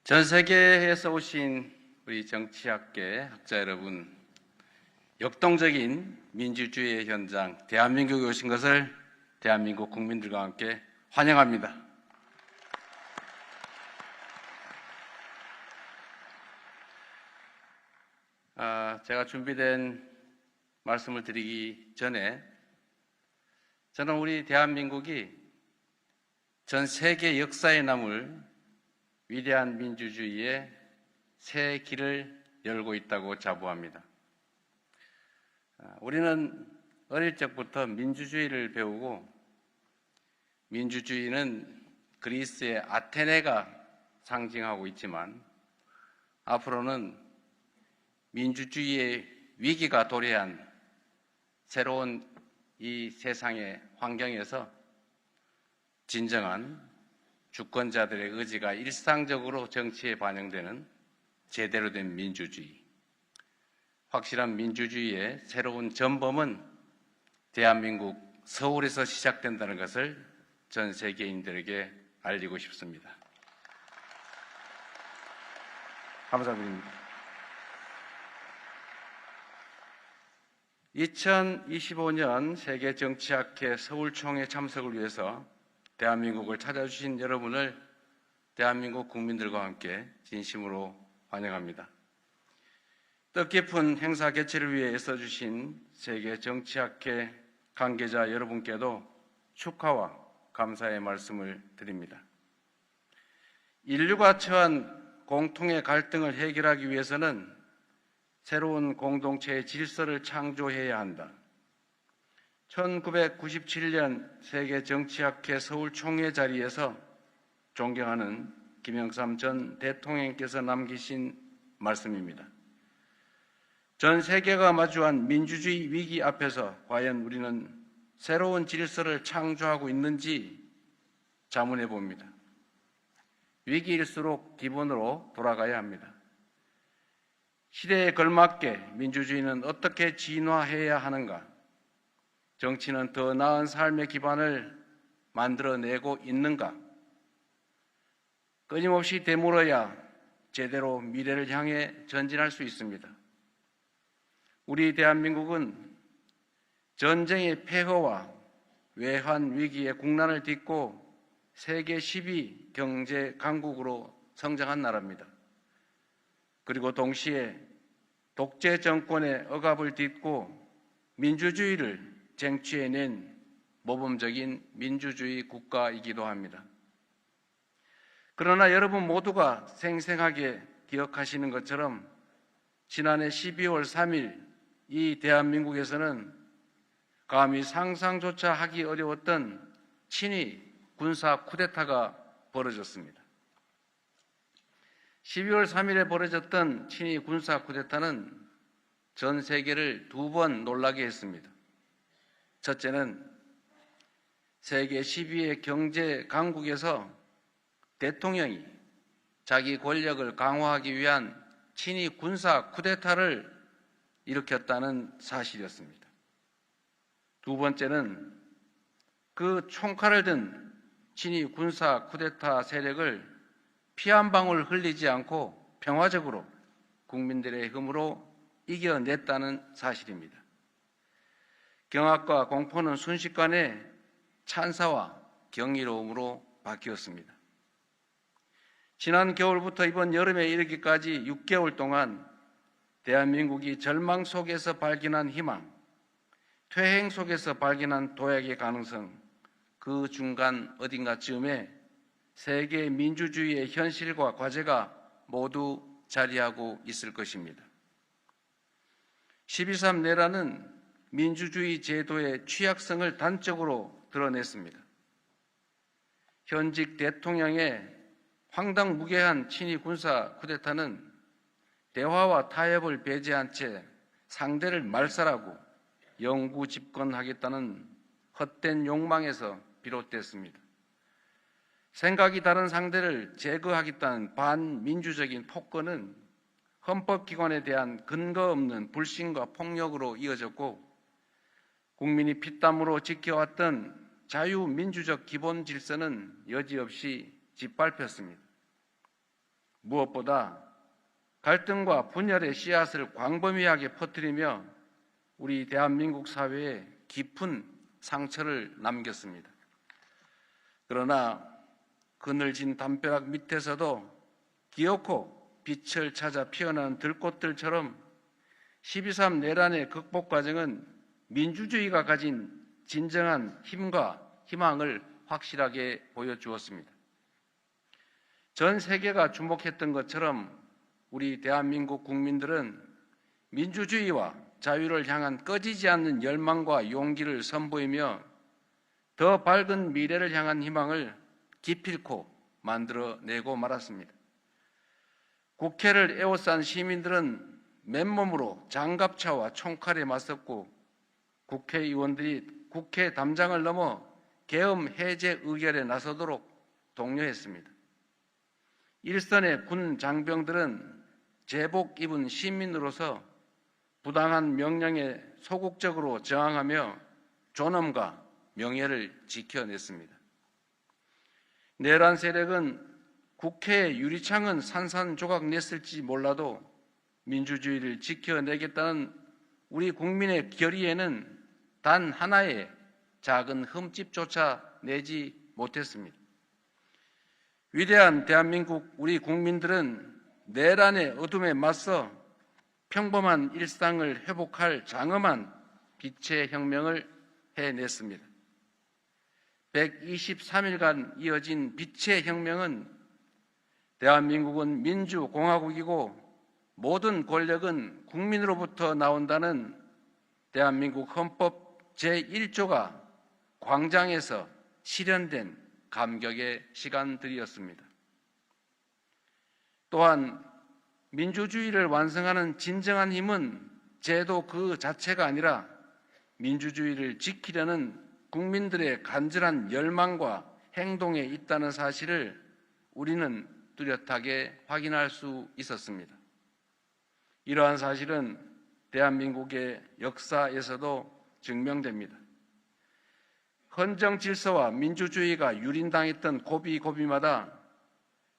전 세계에서 오신 우리 정치학계 학자 여러분, 역동적인 민주주의의 현장 대한민국에 오신 것을 대한민국 국민들과 함께 환영합니다. 제가 준비된 말씀을 드리기 전에 저는 우리 대한민국이 전 세계 역사에 남을 위대한 민주주의의 새 길을 열고 있다고 자부합니다. 우리는 어릴 적부터 민주주의를 배우고 민주주의는 그리스의 아테네가 상징하고 있지만 앞으로는 민주주의의 위기가 도래한 새로운 이 세상의 환경에서 진정한 주권자들의 의지가 일상적으로 정치에 반영되는 제대로 된 민주주의, 확실한 민주주의의 새로운 전범은 대한민국 서울에서 시작된다는 것을 전 세계인들에게 알리고 싶습니다. 감사드립니다. 2025년 세계정치학회 서울총회 참석을 위해서 대한민국을 찾아주신 여러분을 대한민국 국민들과 함께 진심으로 환영합니다. 뜻깊은 행사 개최를 위해 애써주신 세계정치학회 관계자 여러분께도 축하와 감사의 말씀을 드립니다. 인류가 처한 공통의 갈등을 해결하기 위해서는 새로운 공동체의 질서를 창조해야 한다. 1997년 세계정치학회 서울총회 자리에서 존경하는 김영삼 전 대통령께서 남기신 말씀입니다. 전 세계가 마주한 민주주의 위기 앞에서 과연 우리는 새로운 질서를 창조하고 있는지 자문해 봅니다. 위기일수록 기본으로 돌아가야 합니다. 시대에 걸맞게 민주주의는 어떻게 진화해야 하는가? 정치는 더 나은 삶의 기반을 만들어내고 있는가? 끊임없이 되물어야 제대로 미래를 향해 전진할 수 있습니다. 우리 대한민국은 전쟁의 폐허와 외환 위기의 국난을 딛고 세계 10위 경제 강국으로 성장한 나라입니다. 그리고 동시에 독재 정권의 억압을 딛고 민주주의를 쟁취해낸 모범적인 민주주의 국가이기도 합니다. 그러나 여러분 모두가 생생하게 기억하시는 것처럼 지난해 12월 3일 이 대한민국에서는 감히 상상조차 하기 어려웠던 친위 군사 쿠데타가 벌어졌습니다. 12월 3일에 벌어졌던 친위 군사 쿠데타는 전 세계를 두 번 놀라게 했습니다. 첫째는 세계 10위의 경제 강국에서 대통령이 자기 권력을 강화하기 위한 친위 군사 쿠데타를 일으켰다는 사실이었습니다. 두 번째는 그 총칼을 든 친위 군사 쿠데타 세력을 피 한 방울 흘리지 않고 평화적으로 국민들의 힘으로 이겨냈다는 사실입니다. 경악과 공포는 순식간에 찬사와 경이로움으로 바뀌었습니다. 지난 겨울부터 이번 여름에 이르기까지 6개월 동안 대한민국이 절망 속에서 발견한 희망, 퇴행 속에서 발견한 도약의 가능성, 그 중간 어딘가쯤에 세계 민주주의의 현실과 과제가 모두 자리하고 있을 것입니다. 12.3 내란은 민주주의 제도의 취약성을 단적으로 드러냈습니다. 현직 대통령의 황당무계한 친위 군사 쿠데타는 대화와 타협을 배제한 채 상대를 말살하고 영구 집권하겠다는 헛된 욕망에서 비롯됐습니다. 생각이 다른 상대를 제거하겠다는 반민주적인 폭거는 헌법기관에 대한 근거 없는 불신과 폭력으로 이어졌고 국민이 피땀으로 지켜왔던 자유민주적 기본 질서는 여지없이 짓밟혔습니다. 무엇보다 갈등과 분열의 씨앗을 광범위하게 퍼뜨리며 우리 대한민국 사회에 깊은 상처를 남겼습니다. 그러나 그늘진 담벼락 밑에서도 기어코 빛을 찾아 피어나는 들꽃들처럼 12.3 내란의 극복 과정은 민주주의가 가진 진정한 힘과 희망을 확실하게 보여주었습니다. 전 세계가 주목했던 것처럼 우리 대한민국 국민들은 민주주의와 자유를 향한 꺼지지 않는 열망과 용기를 선보이며 더 밝은 미래를 향한 희망을 기필코 만들어내고 말았습니다. 국회를 에워싼 시민들은 맨몸으로 장갑차와 총칼에 맞섰고 국회의원들이 국회 담장을 넘어 계엄 해제 의결에 나서도록 독려했습니다. 일선의 군 장병들은 제복 입은 시민으로서 부당한 명령에 소극적으로 저항하며 존엄과 명예를 지켜냈습니다. 내란 세력은 국회의 유리창은 산산조각 냈을지 몰라도 민주주의를 지켜내겠다는 우리 국민의 결의에는 단 하나의 작은 흠집조차 내지 못했습니다. 위대한 대한민국 우리 국민들은 내란의 어둠에 맞서 평범한 일상을 회복할 장엄한 빛의 혁명을 해냈습니다. 123일간 이어진 빛의 혁명은 대한민국은 민주공화국이고 모든 권력은 국민으로부터 나온다는 대한민국 헌법 제1조가 광장에서 실현된 감격의 시간들이었습니다. 또한 민주주의를 완성하는 진정한 힘은 제도 그 자체가 아니라 민주주의를 지키려는 국민들의 간절한 열망과 행동에 있다는 사실을 우리는 뚜렷하게 확인할 수 있었습니다. 이러한 사실은 대한민국의 역사에서도 증명됩니다. 헌정 질서와 민주주의가 유린당했던 고비고비마다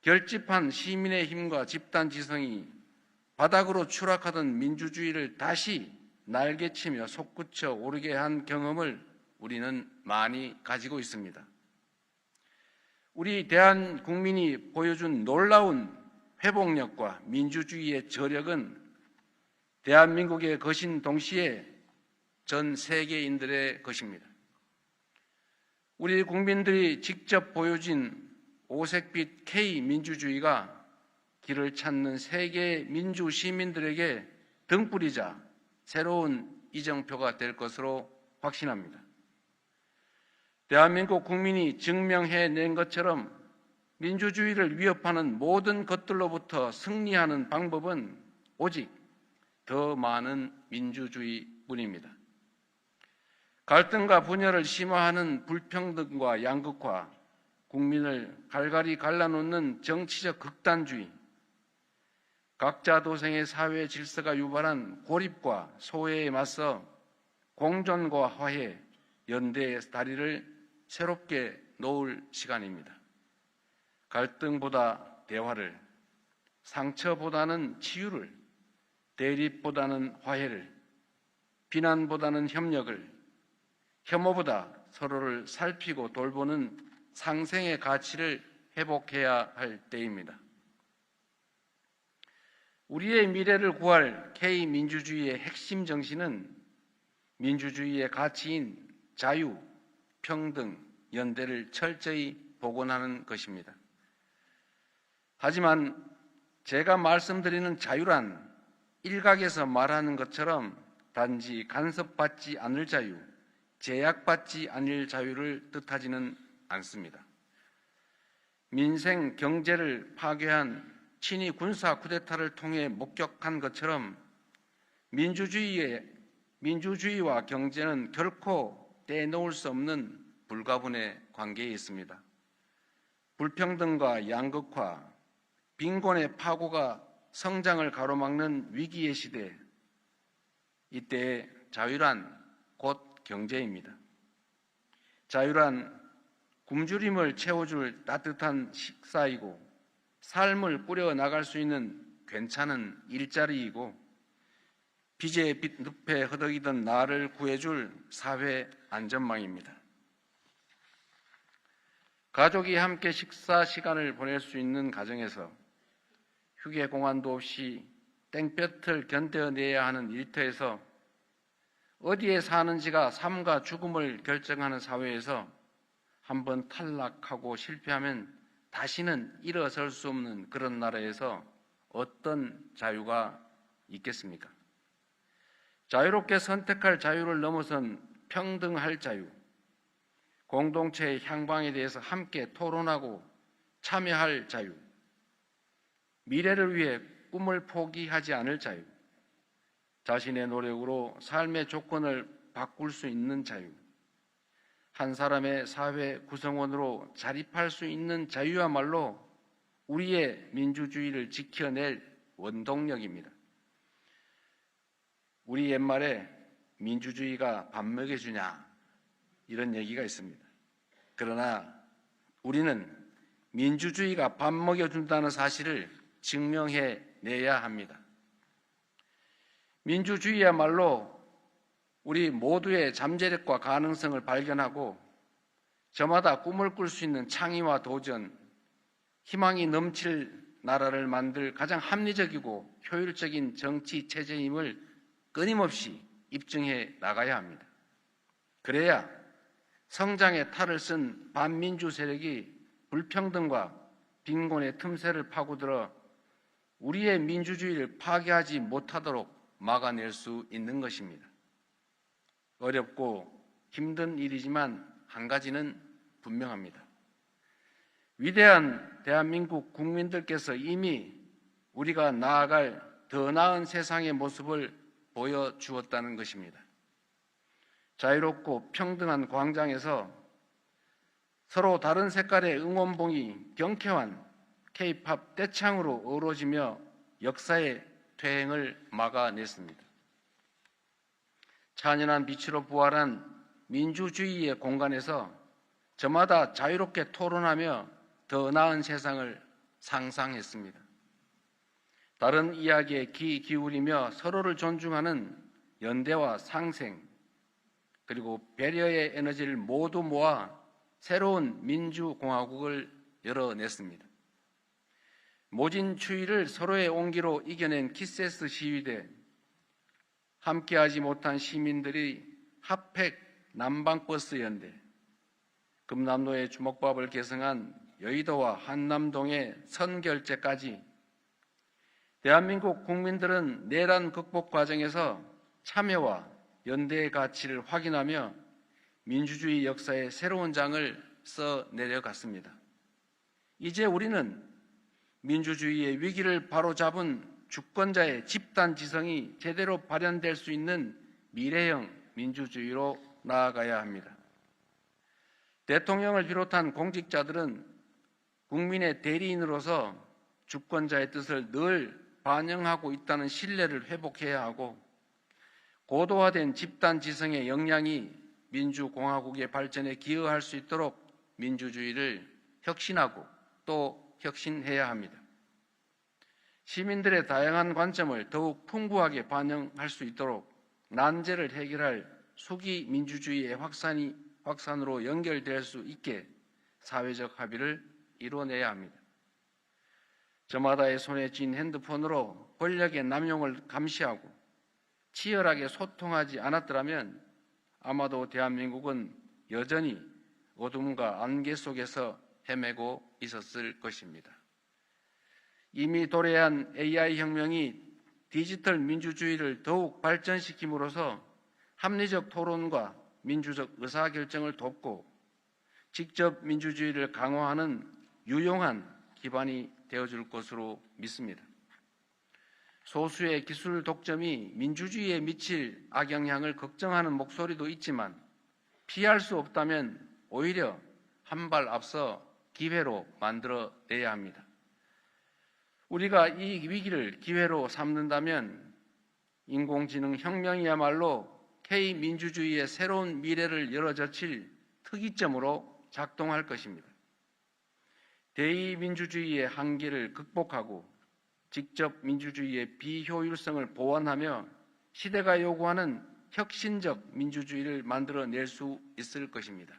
결집한 시민의 힘과 집단 지성이 바닥으로 추락하던 민주주의를 다시 날개치며 솟구쳐 오르게 한 경험을 우리는 많이 가지고 있습니다. 우리 대한국민이 보여준 놀라운 회복력과 민주주의의 저력은 대한민국의 것인 동시에 전 세계인들의 것입니다. 우리 국민들이 직접 보여준 오색빛 K민주주의가 길을 찾는 세계 민주 시민들에게 등불이자 새로운 이정표가 될 것으로 확신합니다. 대한민국 국민이 증명해낸 것처럼 민주주의를 위협하는 모든 것들로부터 승리하는 방법은 오직 더 많은 민주주의뿐입니다. 갈등과 분열을 심화하는 불평등과 양극화, 국민을 갈갈이 갈라놓는 정치적 극단주의, 각자 도생의 사회 질서가 유발한 고립과 소외에 맞서 공존과 화해, 연대의 다리를 새롭게 놓을 시간입니다. 갈등보다 대화를, 상처보다는 치유를, 대립보다는 화해를, 비난보다는 협력을, 혐오보다 서로를 살피고 돌보는 상생의 가치를 회복해야 할 때입니다. 우리의 미래를 구할 K민주주의의 핵심 정신은 민주주의의 가치인 자유, 평등, 연대를 철저히 복원하는 것입니다. 하지만 제가 말씀드리는 자유란 일각에서 말하는 것처럼 단지 간섭받지 않을 자유, 제약받지 않을 자유를 뜻하지는 않습니다. 민생, 경제를 파괴한 친위 군사 쿠데타를 통해 목격한 것처럼 민주주의와 경제는 결코 떼놓을 수 없는 불가분의 관계에 있습니다. 불평등과 양극화, 빈곤의 파고가 성장을 가로막는 위기의 시대, 이때의 자유란 곧 경제입니다. 자유란 굶주림을 채워줄 따뜻한 식사이고 삶을 꾸려 나갈 수 있는 괜찮은 일자리이고 빚에 늪에 허덕이던 나를 구해줄 사회 안전망입니다. 가족이 함께 식사 시간을 보낼 수 있는 가정에서 휴게 공간도 없이 땡볕을 견뎌내야 하는 일터에서 어디에 사는지가 삶과 죽음을 결정하는 사회에서 한번 탈락하고 실패하면 다시는 일어설 수 없는 그런 나라에서 어떤 자유가 있겠습니까? 자유롭게 선택할 자유를 넘어선 평등할 자유, 공동체의 향방에 대해서 함께 토론하고 참여할 자유, 미래를 위해 꿈을 포기하지 않을 자유, 자신의 노력으로 삶의 조건을 바꿀 수 있는 자유, 한 사람의 사회 구성원으로 자립할 수 있는 자유야말로 우리의 민주주의를 지켜낼 원동력입니다. 우리 옛말에 민주주의가 밥 먹여주냐 이런 얘기가 있습니다. 그러나 우리는 민주주의가 밥 먹여준다는 사실을 증명해내야 합니다. 민주주의야말로 우리 모두의 잠재력과 가능성을 발견하고 저마다 꿈을 꿀 수 있는 창의와 도전, 희망이 넘칠 나라를 만들 가장 합리적이고 효율적인 정치 체제임을 끊임없이 입증해 나가야 합니다. 그래야 성장의 탈을 쓴 반민주 세력이 불평등과 빈곤의 틈새를 파고들어 우리의 민주주의를 파괴하지 못하도록 막아낼 수 있는 것입니다. 어렵고 힘든 일이지만 한 가지는 분명합니다. 위대한 대한민국 국민들께서 이미 우리가 나아갈 더 나은 세상의 모습을 보여주었다는 것입니다. 자유롭고 평등한 광장에서 서로 다른 색깔의 응원봉이 경쾌한 K-팝 떼창으로 어우러지며 역사의 퇴행을 막아냈습니다. 찬연한 빛으로 부활한 민주주의의 공간에서 저마다 자유롭게 토론하며 더 나은 세상을 상상했습니다. 다른 이야기에 귀 기울이며 서로를 존중하는 연대와 상생, 그리고 배려의 에너지를 모두 모아 새로운 민주공화국을 열어냈습니다. 모진 추위를 서로의 온기로 이겨낸 키세스 시위대, 함께하지 못한 시민들이 핫팩 남방버스 연대, 금남로의 주먹밥을 계승한 여의도와 한남동의 선결제까지 대한민국 국민들은 내란 극복 과정에서 참여와 연대의 가치를 확인하며 민주주의 역사의 새로운 장을 써내려갔습니다. 이제 우리는 민주주의의 위기를 바로잡은 주권자의 집단 지성이 제대로 발현될 수 있는 미래형 민주주의로 나아가야 합니다. 대통령을 비롯한 공직자들은 국민의 대리인으로서 주권자의 뜻을 늘 반영하고 있다는 신뢰를 회복해야 하고, 고도화된 집단 지성의 역량이 민주공화국의 발전에 기여할 수 있도록 민주주의를 혁신하고 또 혁신해야 합니다. 시민들의 다양한 관점을 더욱 풍부하게 반영할 수 있도록 난제를 해결할 수기 민주주의의 확산으로 연결될 수 있게 사회적 합의를 이뤄내야 합니다. 저마다의 손에 쥔 핸드폰으로 권력의 남용을 감시하고 치열하게 소통하지 않았더라면 아마도 대한민국은 여전히 어둠과 안개 속에서 헤매고 있었을 것입니다. 이미 도래한 AI 혁명이 디지털 민주주의를 더욱 발전시킴으로써 합리적 토론과 민주적 의사결정을 돕고 직접 민주주의를 강화하는 유용한 기반이 되어줄 것으로 믿습니다. 소수의 기술 독점이 민주주의에 미칠 악영향을 걱정하는 목소리도 있지만 피할 수 없다면 오히려 한 발 앞서 기회로 만들어내야 합니다. 우리가 이 위기를 기회로 삼는다면 인공지능 혁명이야말로 K민주주의의 새로운 미래를 열어젖힐 특이점으로 작동할 것입니다. 대의민주주의의 한계를 극복하고 직접 민주주의의 비효율성을 보완하며 시대가 요구하는 혁신적 민주주의를 만들어낼 수 있을 것입니다.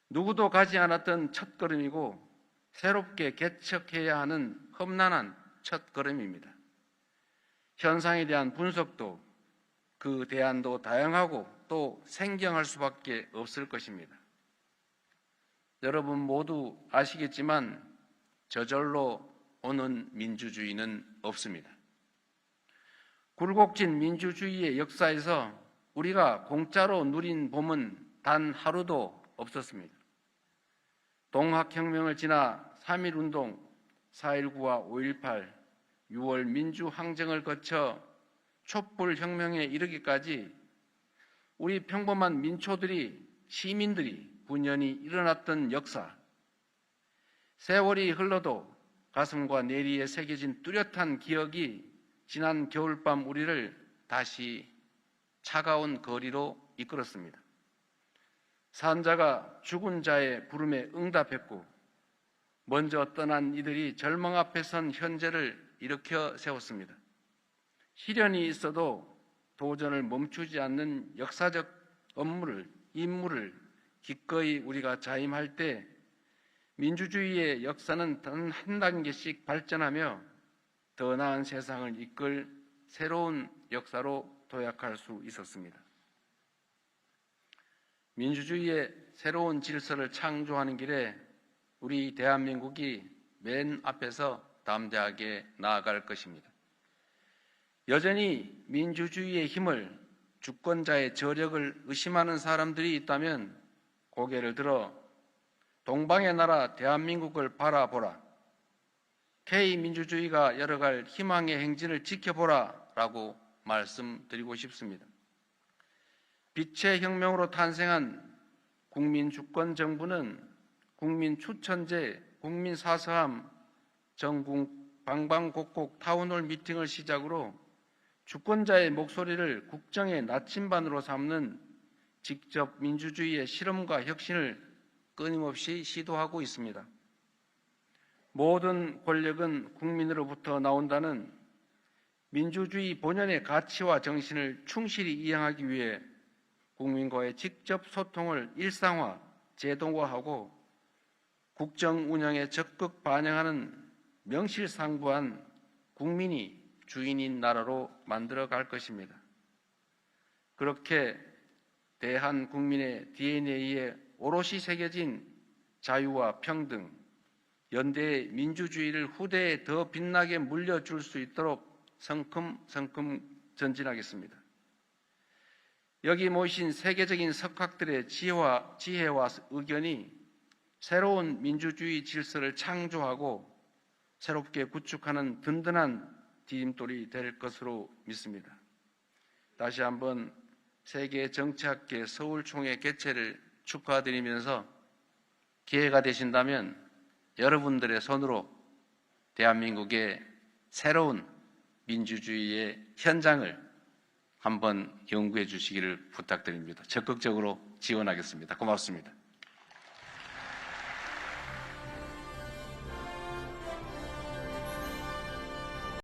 누구도 가지 않았던 첫걸음이고 새롭게 개척해야 하는 험난한 첫걸음입니다. 현상에 대한 분석도 그 대안도 다양하고 또 생경할 수밖에 없을 것입니다. 여러분 모두 아시겠지만 저절로 오는 민주주의는 없습니다. 굴곡진 민주주의의 역사에서 우리가 공짜로 누린 봄은 단 하루도 없었습니다. 동학혁명을 지나 3.1운동, 4.19와 5.18, 6월 민주항쟁을 거쳐 촛불혁명에 이르기까지 우리 평범한 민초들이, 시민들이 분연히 일어났던 역사, 세월이 흘러도 가슴과 내리에 새겨진 뚜렷한 기억이 지난 겨울밤 우리를 다시 차가운 거리로 이끌었습니다. 산자가 죽은 자의 부름에 응답했고 먼저 떠난 이들이 절망 앞에 선 현재를 일으켜 세웠습니다. 시련이 있어도 도전을 멈추지 않는 역사적 임무를 기꺼이 우리가 자임할 때 민주주의의 역사는 단 한 단계씩 발전하며 더 나은 세상을 이끌 새로운 역사로 도약할 수 있었습니다. 민주주의의 새로운 질서를 창조하는 길에 우리 대한민국이 맨 앞에서 담대하게 나아갈 것입니다. 여전히 민주주의의 힘을, 주권자의 저력을 의심하는 사람들이 있다면 고개를 들어 동방의 나라 대한민국을 바라보라, K민주주의가 열어갈 희망의 행진을 지켜보라 라고 말씀드리고 싶습니다. 빛의 혁명으로 탄생한 국민주권정부는 국민추천제, 국민사서함, 전국 방방곡곡 타운홀 미팅을 시작으로 주권자의 목소리를 국정의 나침반으로 삼는 직접 민주주의의 실험과 혁신을 끊임없이 시도하고 있습니다. 모든 권력은 국민으로부터 나온다는 민주주의 본연의 가치와 정신을 충실히 이행하기 위해 국민과의 직접 소통을 일상화, 제도화하고 국정 운영에 적극 반영하는 명실상부한 국민이 주인인 나라로 만들어갈 것입니다. 그렇게 대한 국민의 DNA에 오롯이 새겨진 자유와 평등, 연대의 민주주의를 후대에 더 빛나게 물려줄 수 있도록 성큼성큼 전진하겠습니다. 여기 모이신 세계적인 석학들의 지혜와 의견이 새로운 민주주의 질서를 창조하고 새롭게 구축하는 든든한 디딤돌이 될 것으로 믿습니다. 다시 한번 세계정치학회 서울총회 개최를 축하드리면서 기회가 되신다면 여러분들의 손으로 대한민국의 새로운 민주주의의 현장을 한번 연구해 주시기를 부탁드립니다. 적극적으로 지원하겠습니다. 고맙습니다.